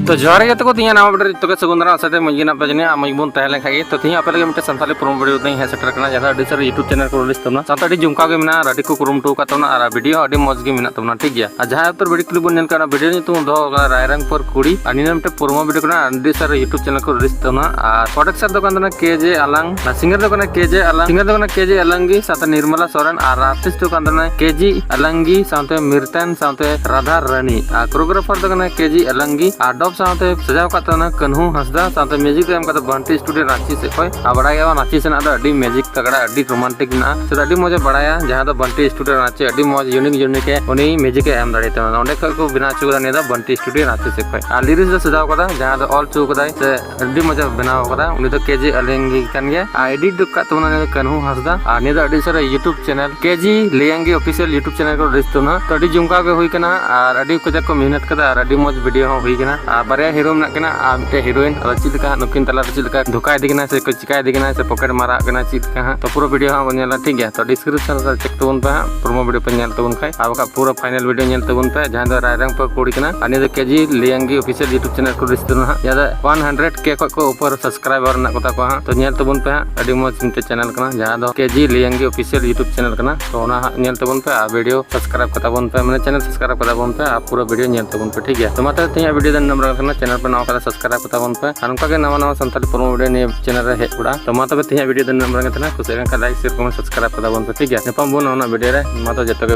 तो जोहार गे तको तीन नाम बटर तो सगुंदरा साथे मजगिना पजने मजबून तहले खागे तो तीन आपे लगे मिटे संताली प्रोमो वीडियो दई है सेटर कना जदा डिसर यूट्यूब चैनल को रिलीज तमना साथ अडी जुमका गे मेना राडी को कुरुमटू का तमना आ वीडियो अडी मौज गे मेना तमना ठीक गया जहां उतर वीडियो क्लिप नेल कना वीडियो नि तुम दो रायरंगपुर कुड़ी अनि मिटे प्रोमो वीडियो कना डिसर यूट्यूब चैनल को रिलीज तमना आ प्रोडक्ट सर दो कना केजे अलंग सिंगर दो कना केजे अलंग सिंगर दो कना केजे अलंगी साथ निर्मला सोरेन और आर्टिस्ट दो कना केजी अलंगी साथे मिर्तन साथे राधा रानी आ कोरियोग्राफर दो कना केजी अलंगी आ डॉप साथे सजाव कातना कन्हू हंसदा साथे म्यूजिक एम काता बंटी स्टूडियो रांची से कोई आ बड़ाया रांची से ना अडी म्यूजिक तगड़ा अडी रोमांटिक ना से अडी मजे बड़ाया जहां दो बंटी स्टूडियो रांची अडी मज यूनिक के उनी म्यूजिक एम दाड़े त ओंडे को बिना चुगरा ने दा बंटी स्टूडियो रांची से कोई आ लिरिक्स दो सजाव काता जहां दो ऑल चुगदाय से अडी मजे बनाव काता उनी दो केजी अलेंगी कन गया आ एडिट दो कातना ने कन्हू हंसदा आ ने दो अडी सर यूट्यूब चैनल केजी लेंगे ऑफिशियल यूट्यूब चैनल को रिलीज तोना तो अडी जुमका के हुई कना और अडी को जको मेहनत कदा और अडी मज वीडियो हो हुई कना आ बारे हीरो में कना आ मिटे हीरोइन और चिलका नुकिन तला चिलका धोखा दिगना से कुछ चिकाय दिगना से पॉकेट मारा कना चिलका तो पूरा वीडियो हां बनेला ठीक गया तो डिस्क्रिप्शन रे चेक तबन पे प्रोमो वीडियो पे नेल तबन खाय आबका पूरा फाइनल वीडियो नेल तबन पे जहां दो रायरंगपुर कोड़ी कना अनि दो केजी लेंगी ऑफिशियल यूट्यूब चैनल को रिश्ते ना यादा 100k को ऊपर सब्सक्राइबर ना कोता को तो नेल तबन पे अडी मज मिटे चैनल कना जहां दो केजी लेंगी ऑफिशियल यूट्यूब चैनल कना तो ना नेल तबन पे आ वीडियो सब्सक्राइब कता बन पे माने चैनल सब्सक्राइब कता बन पे आ पूरा वीडियो नेल तबन पे ठीक है तो माता तेया वीडियो दन नंबर कना चैनल पे नाव करा सब्सक्राइब कता बन पे अनका के नवा नवा संताली प्रोमो वीडियो ने चैनल रे हे उड़ा तो माता पे तेया वीडियो दन नंबर कना कुछ का लाइक शेयर कमेंट सब्सक्राइब कता बन पे ठीक है नेपाम बोन ना वीडियो रे माता जतो